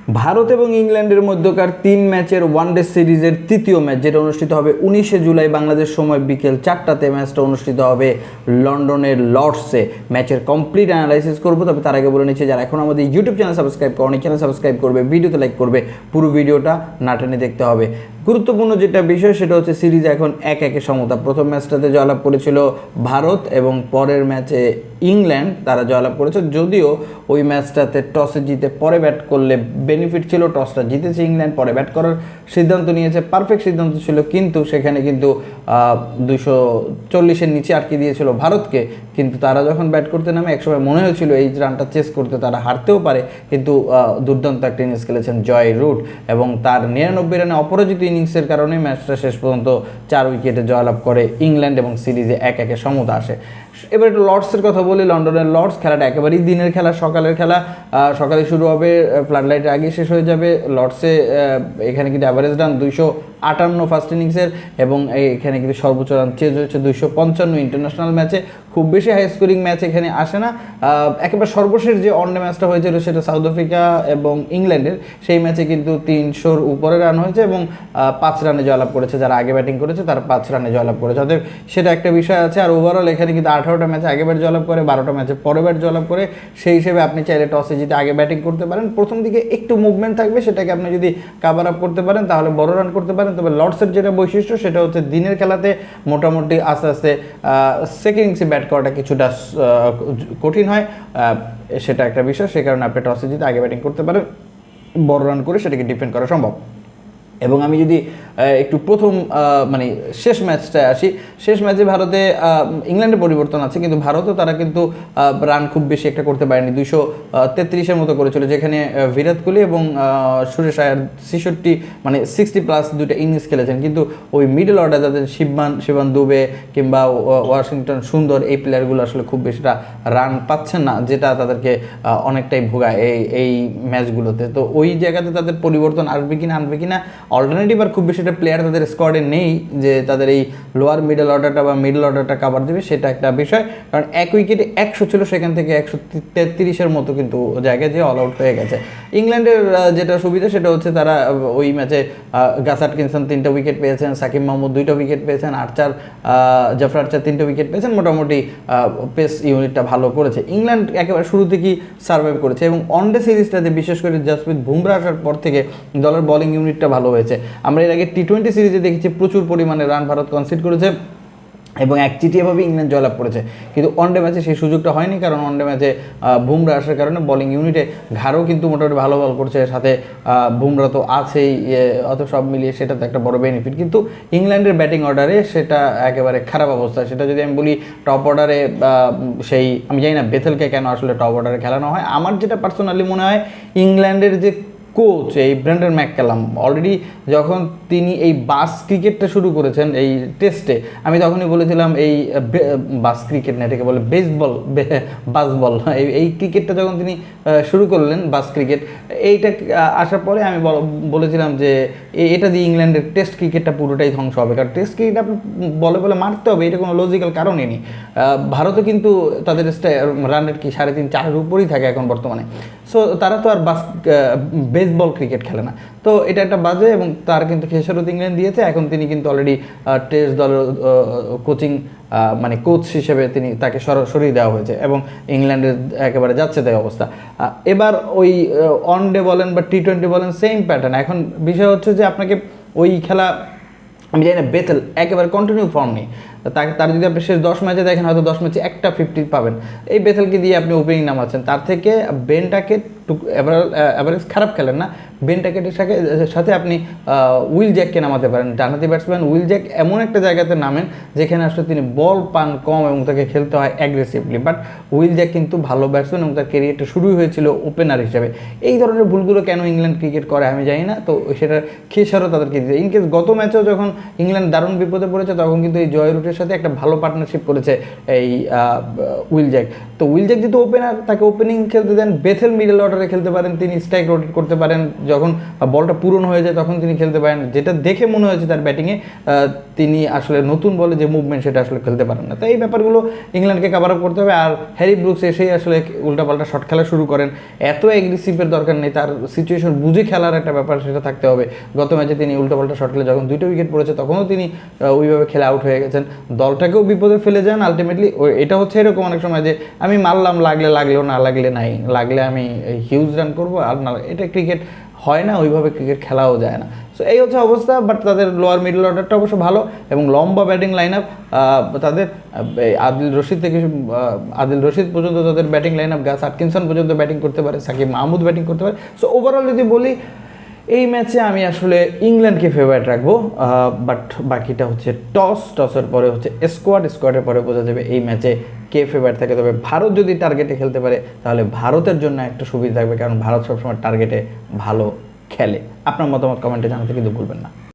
ভারত এবং ইংল্যান্ডের মধ্যকার 3 ম্যাচের ওয়ানডে সিরিজের তৃতীয় ম্যাচ, যেটা অনুষ্ঠিত হবে 19শে জুলাই বাংলাদেশ সময় বিকেল 4টাতে। ম্যাচটা অনুষ্ঠিত হবে লন্ডনের লর্ডসে। ম্যাচের কমপ্লিট অ্যানালাইসিস করবো, তবে তার আগে বলে নিচ্ছি, যারা এখন আমাদের ইউটিউব চ্যানেল সাবস্ক্রাইব করেনি, চ্যানেল সাবস্ক্রাইব করবে, ভিডিওতে লাইক করবে, পুরো ভিডিওটা না টেনে দেখতে হবে। গুরুত্বপূর্ণ যেটা বিষয় সেটা হচ্ছে সিরিজ এখন 1-1 সমতা। প্রথম ম্যাচটাতে জয়লাভ করেছিল ভারত এবং পরের ম্যাচে ইংল্যান্ড, তারা জয়লাভ করেছে। যদিও ওই ম্যাচটাতে টসে জিতে পরে ব্যাট করলে বেনিফিট ছিল, টসটা জিতেছে ইংল্যান্ড, পরে ব্যাট করার সিদ্ধান্ত নিয়েছে, পারফেক্ট সিদ্ধান্ত ছিল, কিন্তু সেখানে কিন্তু 240-এর নিচে আটকে দিয়েছিল ভারতকে। কিন্তু তারা যখন ব্যাট করতে নামে একসময় মনে হয়েছিল এই রানটা চেস করতে তারা হারতেও পারে, কিন্তু দুর্দান্ত একটা ইনিংস খেলেছেন জয় রুট এবং তার 99 রানে অপরাজিত ইনিংসের কারণে ম্যাচটা শেষ পর্যন্ত 4 উইকেটে জয়লাভ করে ইংল্যান্ড এবং সিরিজে 1-1 সমতা আসে। এবার একটু লর্ডসের কথা বলি। লন্ডনের লর্ডস খেলাটা একেবারেই দিনের খেলা, সকালের খেলা। সকালে শুরু হবে, ফ্লাড লাইটের আগে শেষ হয়ে যাবে। লর্ডসে এখানে কিন্তু অ্যাভারেজ রান 258 ফার্স্ট ইনিংসের, এবং এখানে কিন্তু সর্বোচ্চ রান চেজ হয়েছে 255। ইন্টারন্যাশনাল ম্যাচে খুব বেশি হাই স্কোরিং ম্যাচ এখানে আসে না। একেবারে সর্বশেষ যে ওয়ানডে ম্যাচটা হয়েছিল সেটা সাউথ আফ্রিকা এবং ইংল্যান্ডের, সেই ম্যাচে কিন্তু 300-র উপরে রান হয়েছে এবং 5 রানে জয়লাভ করেছে। যারা আগে ব্যাটিং করেছে তারা 5 রানে জয়লাভ করেছে, অতএব সেটা একটা বিষয় আছে। আর ওভারঅল এখানে কিন্তু 18টা ম্যাচে আগে ব্যাট জয়লাভ করে, 12টা ম্যাচে পরে ব্যাট জয়লাভ করে। সেই হিসেবে আপনি চাইলে টসে জিতে আগে ব্যাটিং করতে পারেন। প্রথম দিকে একটু মুভমেন্ট থাকবে, সেটাকে আপনি যদি কাভার আপ করতে পারেন তাহলে বড় রান করতে পারেন। তবে লর্ডসের যেটা বৈশিষ্ট্য সেটা হচ্ছে দিনের খেলাতে মোটামুটি আস্তে আস্তে সেকেন্ড ইনিংসে ব্যাট করাটা কিছুটা কঠিন হয়, সেটা একটা বিষয়। সে কারণে আপনি টসে জিতে আগে ব্যাটিং করতে পারেন, বড় রান করে সেটাকে ডিফেন্ড করা সম্ভব। এবং আমি যদি একটু প্রথম মানে শেষ ম্যাচটায় আসি, শেষ ম্যাচে ভারতে ইংল্যান্ডের পরিবর্তন আছে, কিন্তু ভারতও তারা কিন্তু রান খুব বেশি একটা করতে পারেনি। 233-এর মতো করেছিল, যেখানে বিরাট কোহলি এবং সুরেশ আয়ার 66 মানে 60+ দুইটা ইনিংস খেলেছেন। কিন্তু ওই মিডল অর্ডার যাদের শিবান দুবে কিংবা ওয়াশিংটন সুন্দর, এই প্লেয়ারগুলো আসলে খুব বেশিটা রান পাচ্ছেন না, যেটা তাদেরকে অনেকটাই ভোগায় এই ম্যাচগুলোতে। তো ওই জায়গাতে তাদের পরিবর্তন আসবে কিনা আনবে কিনা, অল্টারনেটিভ আর খুব বেশি একটা প্লেয়ার তাদের স্কোয়াডে নেই যে তাদের এই লোয়ার মিডল অর্ডারটা বা মিডল অর্ডারটা কাভার দেবে, সেটা একটা বিষয়। কারণ 1 উইকেটে 100 ছিল, সেখান থেকে 133-এর মতো কিন্তু জায়গায় যে অল আউট হয়ে গেছে। ইংল্যান্ডের যেটা সুবিধা সেটা হচ্ছে তারা ওই ম্যাচে গাস আটকিনসন 3টা উইকেট পেয়েছেন, সাকিব মাহমুদ 2টা উইকেট পেয়েছেন, জাফর আর্চার 3টা উইকেট পেয়েছেন। মোটামুটি পেস ইউনিটটা ভালো করেছে। ইংল্যান্ড একেবারে শুরু থেকেই সার্ভাইভ করেছে এবং ওয়ানডে সিরিজটাতে বিশেষ করে জসপ্রীত বুমরা আসার পর থেকে দলের বোলিং ইউনিটটা ভালো হয়েছে। আমরা এর আগে টি-20 সিরিজে দেখেছি প্রচুর পরিমাণে রান ভারত কনসিড করেছে এবং একচিটিয়াভাবে ইংল্যান্ড জয়লাভ করেছে, কিন্তু ওয়ানডে ম্যাচে সেই সুযোগটা হয়নি। কারণ ওয়ানডে ম্যাচে বুমরা আসার কারণে বোলিং ইউনিটে ঘাড়ও কিন্তু মোটামুটি ভালো বল করছে, সাথে বুমরা তো আছেই, অত সব মিলিয়ে সেটা তো একটা বড় বেনিফিট। কিন্তু ইংল্যান্ডের ব্যাটিং অর্ডারে সেটা একেবারে খারাপ অবস্থা। সেটা যদি আমি বলি টপ অর্ডারে, সেই আমি জানি না বেথেলকে কেন আসলে টপ অর্ডারে খেলানো হয়। আমার যেটা পার্সোনালি মনে হয়, ইংল্যান্ডের যে কোচ এই ব্রেন্ডন ম্যাককালাম, অলরেডি যখন তিনি এই বাস ক্রিকেটটা শুরু করেছেন এই টেস্টে, আমি তখনই বলেছিলাম এই বাস ক্রিকেট না, এটাকে বলে বাসবল, এই ক্রিকেটটা যখন তিনি শুরু করলেন, বাস ক্রিকেট, এইটা আসার পরে আমি বলেছিলাম যে এটা দিয়ে ইংল্যান্ডের টেস্ট ক্রিকেটটা পুরোটাই ধ্বংস হবে। কারণ টেস্ট ক্রিকেট আপনি বলে মারতে হবে, এটা কোনো লজিক্যাল কারণই নেই। ভারতও কিন্তু তাদের রান রেট কি 3.5-4-এর উপরেই থাকে এখন বর্তমানে। সো তারা তো আর বেসবল ক্রিকেট খেলে না, তো এটা একটা বাজে। এবং তার কিন্তু খেসারত ইংল্যান্ড দিয়েছে। এখন তিনি কিন্তু অলরেডি টেস্ট দলের কোচিং মানে কোচ হিসেবে তাকে সরিয়ে দেওয়া হয়েছে এবং ইংল্যান্ডের একেবারে যাচ্ছে তাই অবস্থা। এবার ওই ওয়ানডে বলেন বা টি-20 বলেন, সেম প্যাটার্ন। এখন বিষয় হচ্ছে যে আপনাকে ওই খেলা, আমি জানি না বেথেল একেবারে কন্টিনিউ ফর্ম নেই, তার যদি আপনি শেষ 10 ম্যাচে দেখেন, হয়তো 10 ম্যাচে একটা 50 পাবেন। এই বেথেলকে দিয়ে আপনি ওপেনিং নামাচ্ছেন, তার থেকে বেনটাকে অ্যাভারেজ খারাপ খেলেন না, বেনটাকেটের সাথে আপনি উইল জ্যাককে নামাতে পারেন। ডানহাতি ব্যাটসম্যান উইল জ্যাক এমন একটা জায়গাতে নামেন যেখানে আসলে তিনি বল পান কম এবং তাকে খেলতে হয় অ্যাগ্রেসিভলি। বাট উইল জ্যাক কিন্তু ভালো ব্যাটসম্যান এবং তার ক্যারিয়ারটা শুরুই হয়েছিল ওপেনার হিসেবে। এই ধরনের ভুলগুলো কেন ইংল্যান্ড ক্রিকেট করে আমি জানি না, তো সেটার খেসারও তাদেরকে দিতে। ইনকেস গত ম্যাচেও যখন ইংল্যান্ড দারুণ বিপদে পড়েছে, তখন কিন্তু এই জয় রুটের সাথে একটা ভালো পার্টনারশিপ করেছে এই উইল জ্যাক। তো উইল জ্যাক যেহেতু ওপেনার, তাকে ওপেনিং খেলতে দেন। বেথেল মিডল অর্ডারে খেলতে পারেন, তিনি স্ট্রাইক রোটেট করতে পারেন, যখন বলটা পূরণ হয়ে যায় তখন তিনি খেলতে পারেন। যেটা দেখে মনে হয়েছে তার ব্যাটিংয়ে তিনি আসলে নতুন বলে যে মুভমেন্ট সেটা আসলে খেলতে পারেন না। তো এই ব্যাপারগুলো ইংল্যান্ডকে কাভার আপ করতে হবে। আর হ্যারি ব্রুকস এসেই আসলে উল্টাপাল্টা শট খেলা শুরু করেন, এত এগ্রেসিভের দরকার নেই, তার সিচুয়েশন বুঝে খেলার একটা ব্যাপার সেটা থাকতে হবে। গত ম্যাচে তিনি উল্টাপাল্টা শট খেলে যখন 2টা উইকেট পড়েছে তখনও তিনি ওইভাবে খেলে আউট হয়ে গেছেন, দলটাকেও বিপদে ফেলে যান আলটিমেটলি। এটা হচ্ছে এরকম অনেক সময় যে আমি মারলাম, লাগলে লাগলেও, না লাগলে নাই, লাগলে আমি হিউজ রান করবো, আর না এটা ক্রিকেট হয় না, ওইভাবে ক্রিকেট খেলাও যায় না। সো এই হচ্ছে অবস্থা। বাট তাদের লোয়ার মিডল অর্ডারটা অবশ্য ভালো এবং লম্বা ব্যাটিং লাইন আপ তাদের। আদিল রশিদ পর্যন্ত তাদের ব্যাটিং লাইন আপ, গাস আটকিনসন পর্যন্ত ব্যাটিং করতে পারে, সাকিব মাহমুদ ব্যাটিং করতে পারে। সো ওভারঅল যদি বলি এই ম্যাচে আমি আসলে ইংল্যান্ডকে ফেভারিট রাখবো। বাট বাকিটা হচ্ছে টসের পরে হচ্ছে স্কোয়াডের পরে বোঝা যাবে এই ম্যাচে কে ফেভারিট থাকে। তবে ভারত যদি টার্গেটে খেলতে পারে তাহলে ভারতের জন্য একটা সুবিধা থাকবে, কারণ ভারত সবসময় টার্গেটে ভালো খেলে। আপনার মতামত কমেন্টে জানাতে কিন্তু ভুলবেন না।